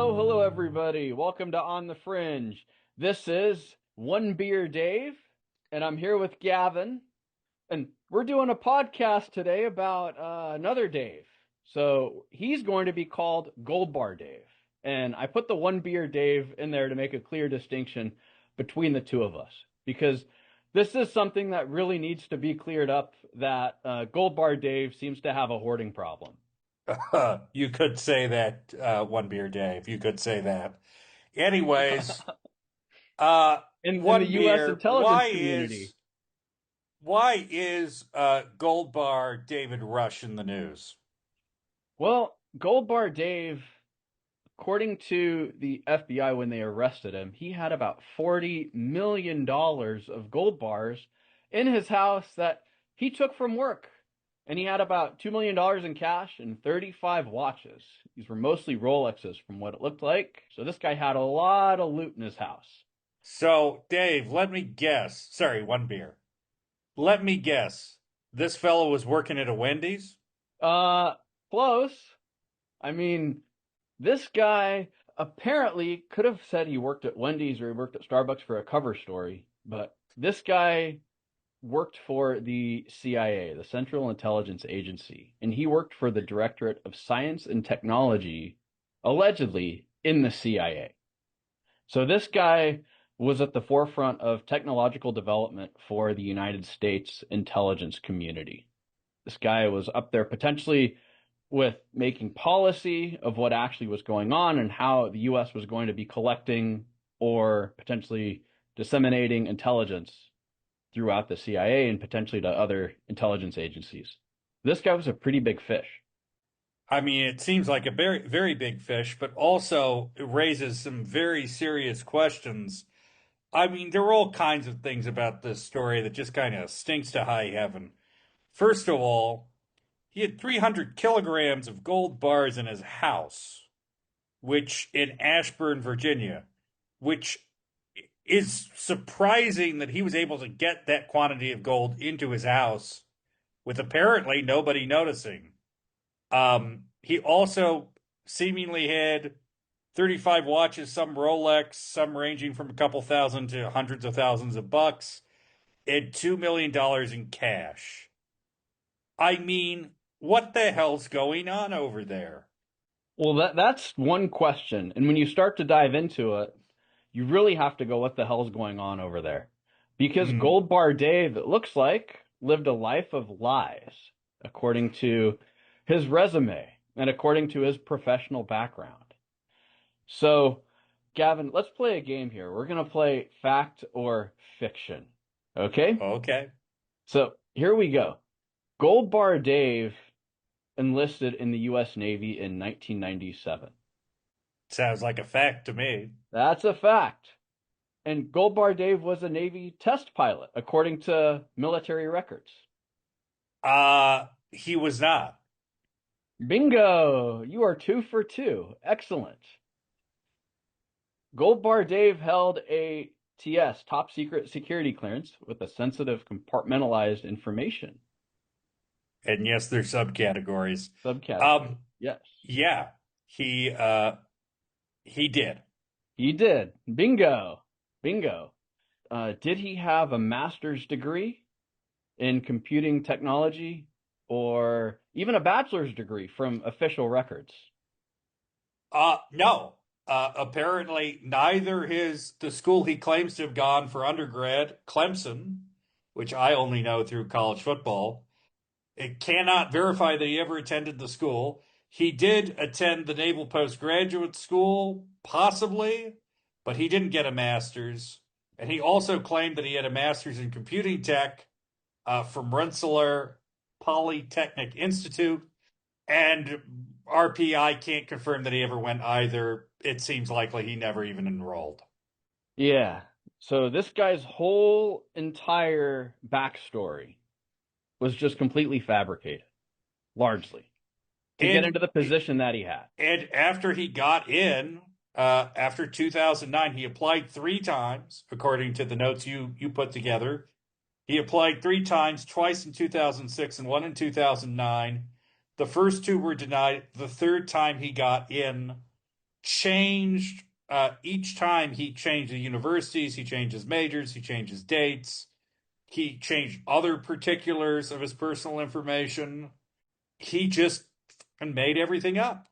Hello, everybody. Welcome to On the Fringe. This is One Beer Dave, and I'm here with Gavin, and we're doing a podcast today about another Dave. So he's going to be called Gold Bar Dave, and I put the One Beer Dave in there to make a clear distinction between the two of us because this is something that really needs to be cleared up. That Gold Bar Dave seems to have a hoarding problem. You could say that, One Beer Dave. You could say that. Anyways, uh, In the One U.S. Beer. intelligence community. Why is Gold Bar David Rush in the news? Well, Gold Bar Dave, according to the FBI when they arrested him, he had about $40 million of gold bars in his house that he took from work. And he had about $2 million in cash and 35 watches. These were mostly Rolexes from what it looked like. So this guy had a lot of loot in his house. So, Dave, let me guess. Sorry, One Beer. Let me guess. This fellow was working at a Wendy's? Uh, Close. I mean, this guy apparently could have said he worked at Wendy's or he worked at Starbucks for a cover story, but this guy worked for the CIA, the Central Intelligence Agency, and he worked for the Directorate of Science and Technology, allegedly in the CIA. So this guy was at the forefront of technological development for the United States intelligence community. This guy was up there potentially with making policy of what actually was going on and how the US was going to be collecting or potentially disseminating intelligence throughout the CIA and potentially to other intelligence agencies. This guy was a pretty big fish. I mean, it seems like a very, very big fish, but also it raises some very serious questions. I mean, there are all kinds of things about this story that just kind of stinks to high heaven. First of all, he had 300 kilograms of gold bars in his house, which in Ashburn, Virginia, which is surprising that he was able to get that quantity of gold into his house with apparently nobody noticing. He also seemingly had 35 watches, some Rolex, some ranging from a couple thousand to hundreds of thousands of bucks, and $2 million in cash. I mean, what the hell's going on over there? Well, that's one question. And when you start to dive into it, you really have to go, what the hell's going on over there? Because Hmm. Gold Bar Dave, it looks like, lived a life of lies, according to his resume and according to his professional background. So, Gavin, let's play a game here. We're going to play fact or fiction. Okay? Okay. So, here we go. Gold Bar Dave enlisted in the U.S. Navy in 1997. Sounds like a fact to me. That's a fact. And Gold Bar Dave was a Navy test pilot, according to military records. He was not. Bingo! You are 2 for 2. Excellent. Gold Bar Dave held a TS, top secret security clearance, with a sensitive compartmentalized information And yes, there's subcategories. subcategory. Um, Yes, yeah, he did. he did. Bingo. Bingo. Did he have a master's degree in computing technology or even a bachelor's degree from official records? No. Apparently neither the school he claims to have gone for undergrad, Clemson, which I only know through college football, it cannot verify that he ever attended the school. He did attend the Naval Postgraduate School, possibly, but he didn't get a master's. And he also claimed that he had a master's in computing tech from Rensselaer Polytechnic Institute. And RPI can't confirm that he ever went either. It seems likely he never even enrolled. Yeah. So this guy's whole entire backstory was just completely fabricated, largely, to get And into the position that he had. and after he got in, after 2009, he applied three times, according to the notes you put together. He applied three times, twice in 2006 and one in 2009. The first two were denied. The third time he got in, changed each time. He changed the universities, he changed his majors, he changed his dates, he changed other particulars of his personal information. He just made everything up.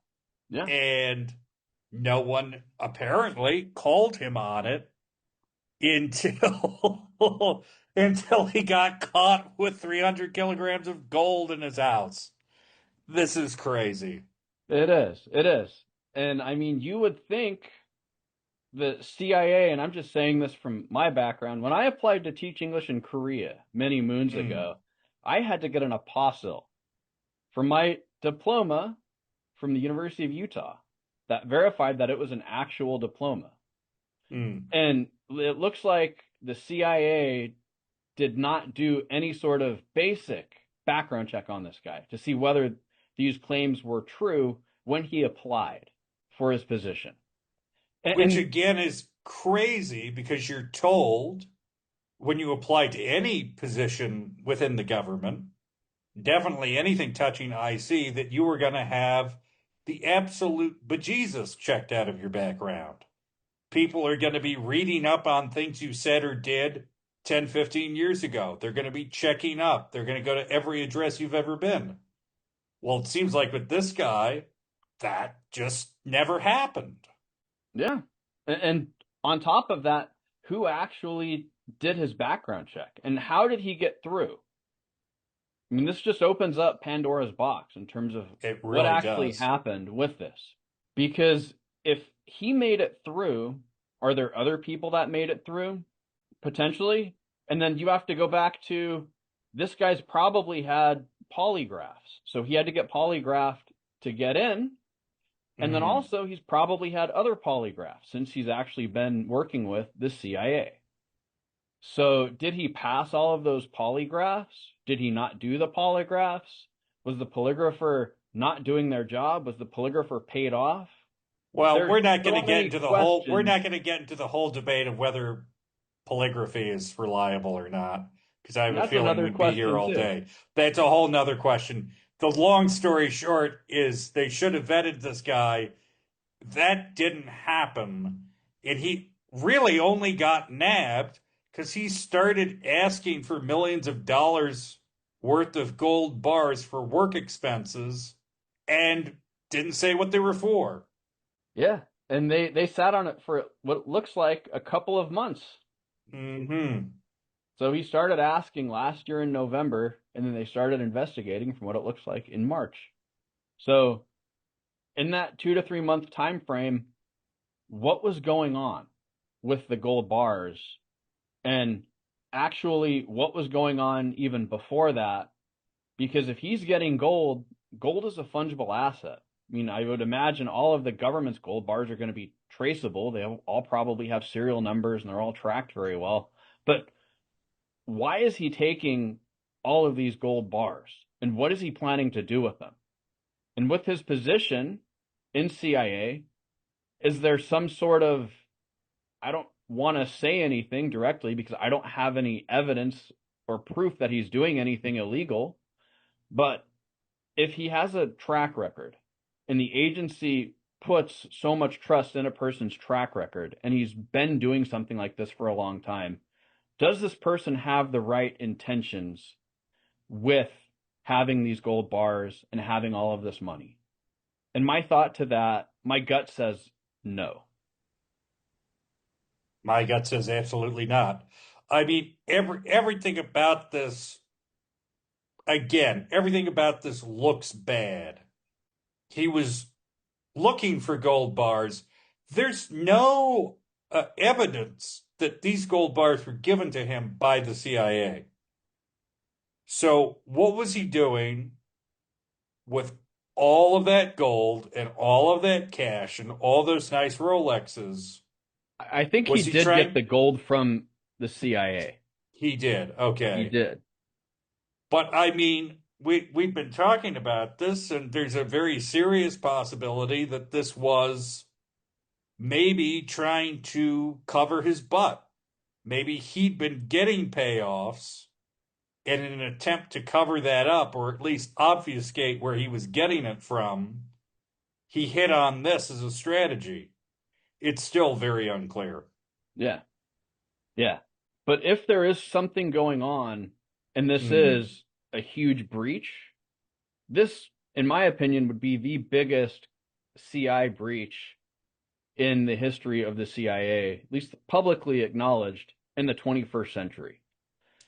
Yeah, And no one apparently called him on it until until he got caught with 300 kilograms of gold in his house. This is crazy. it is. It is. And I mean, you would think the CIA, and I'm just saying this from my background, when I applied to teach English in Korea many moons Mm, ago, I had to get an apostille for my diploma from the University of Utah that verified that it was an actual diploma. mm. And it looks like the CIA did not do any sort of basic background check on this guy to see whether these claims were true when he applied for his position. Which And again is crazy because you're told when you apply to any position within the government, definitely anything touching IC, that you were going to have the absolute bejesus checked out of your background. People are going to be reading up on things you said or did 10, 15 years ago. They're going to be checking up. They're going to go to every address you've ever been. Well, it seems like with this guy, that just never happened. yeah. And on top of that, who actually did his background check and how did he get through? I mean, this just opens up Pandora's box in terms of It what really actually does. happened with this. Because if he made it through, are there other people that made it through? Potentially. And then you have to go back to this guy's probably had polygraphs. So he had to get polygraphed to get in. And then Mm. also, he's probably had other polygraphs since he's actually been working with the CIA. So, did he pass all of those polygraphs? Did he not do the polygraphs? Was the polygrapher not doing their job? Was the polygrapher paid off? Well, There's we're not going to so get many into the whole we're questions. not going to get into the whole debate of whether polygraphy is reliable or not, because I have And a that's feeling another we'd be here question, all too. day. That's a whole nother question. The long story short is they should have vetted this guy. That didn't happen. And he really only got nabbed because he started asking for millions of dollars worth of gold bars for work expenses and didn't say what they were for. Yeah. And they sat on it for what looks like a couple of months. Hmm. So he started asking last year in November, and then they started investigating from what it looks like in March. So in that 2 to 3 month time frame, what was going on with the gold bars and actually what was going on even before that? Because if he's getting gold, gold is a fungible asset. I mean, I would imagine all of the government's gold bars are going to be traceable. They all probably have serial numbers and they're all tracked very well. But why is he taking all of these gold bars? And what is he planning to do with them? And with his position in CIA, is there some sort of, I don't want to say anything directly because I don't have any evidence or proof that he's doing anything illegal, but if he has a track record and the agency puts so much trust in a person's track record and he's been doing something like this for a long time, does this person have the right intentions with having these gold bars and having all of this money? And my thought to that, my gut says no. My gut says absolutely not. I mean, everything about this, again, everything about this looks bad. He was looking for gold bars. There's no evidence that these gold bars were given to him by the CIA. So, what was he doing with all of that gold and all of that cash and all those nice Rolexes? I think he Was he did get trying? the gold from the CIA. He did. He Okay. did. But I mean, we've been talking about this, and there's a very serious possibility that this was maybe trying to cover his butt. Maybe he'd been getting payoffs, and in an attempt to cover that up, or at least obfuscate where he was getting it from, he hit on this as a strategy. It's still very unclear. Yeah. Yeah. But if there is something going on, and this Hmm. is a huge breach, this, in my opinion, would be the biggest CI breach in the history of the CIA, at least publicly acknowledged in the 21st century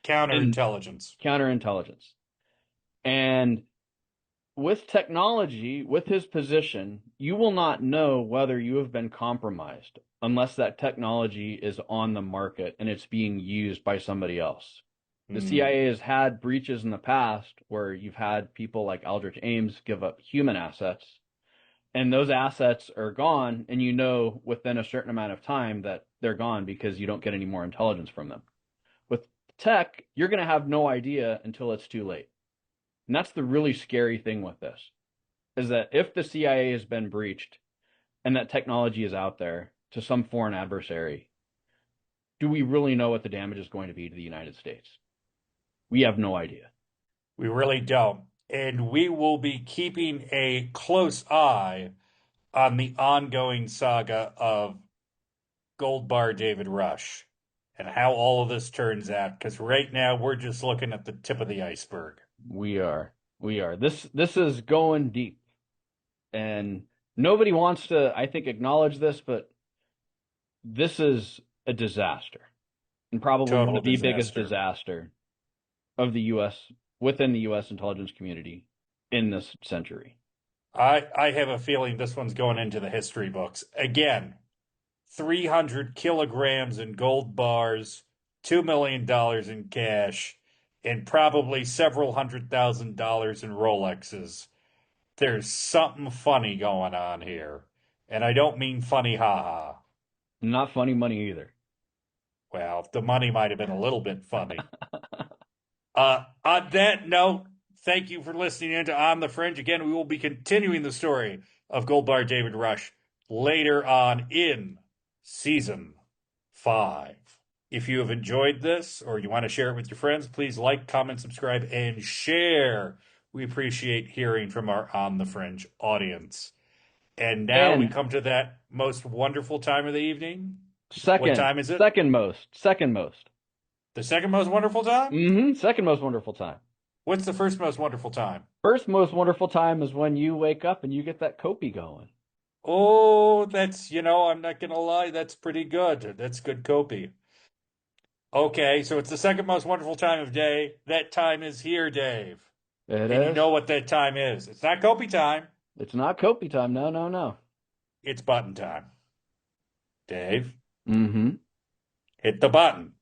in Counterintelligence. counterintelligence. And with technology, with his position, you will not know whether you have been compromised unless that technology is on the market and it's being used by somebody else. The Hmm. CIA has had breaches in the past where you've had people like Aldrich Ames give up human assets, and those assets are gone, and you know within a certain amount of time that they're gone because you don't get any more intelligence from them. With tech, you're going to have no idea until it's too late. And that's the really scary thing with this is that if the CIA has been breached and that technology is out there to some foreign adversary, do we really know what the damage is going to be to the United States? We have no idea. We really don't. And we will be keeping a close eye on the ongoing saga of Gold Bar David Rush and how all of this turns out. Because right now we're just looking at the tip of the iceberg. We are. We are. This is going deep. And nobody wants to, I think, acknowledge this, but this is a disaster. And probably one Total of the biggest disaster. disaster of the US within the US intelligence community in this century. I have a feeling this one's going into the history books. Again, 300 kilograms in gold bars, $2 million in cash, and probably several $100,000 in Rolexes. There's something funny going on here. And I don't mean funny haha. Not funny money either. Well, the money might have been a little bit funny. On that note, thank you for listening in to On the Fringe. Again, we will be continuing the story of Gold Bar David Rush later on in season 5. If you have enjoyed this or you want to share it with your friends, please like, comment, subscribe, and share. We appreciate hearing from our On the Fringe audience. And now we And come to that most wonderful time of the evening. What second, time is it? second most, second most. The second most wonderful time? Second most wonderful time. What's the first most wonderful time? First most wonderful time is when you wake up and you get that Kopi going. Oh, I'm not gonna lie, that's pretty good. That's good copy. Okay, so it's the second most wonderful time of day. That time is here, Dave. It And you is. know what that time is. It's not copy time, It's not Kopi time. No, no, no. it's button time. Dave, Mm-hmm. hit the button.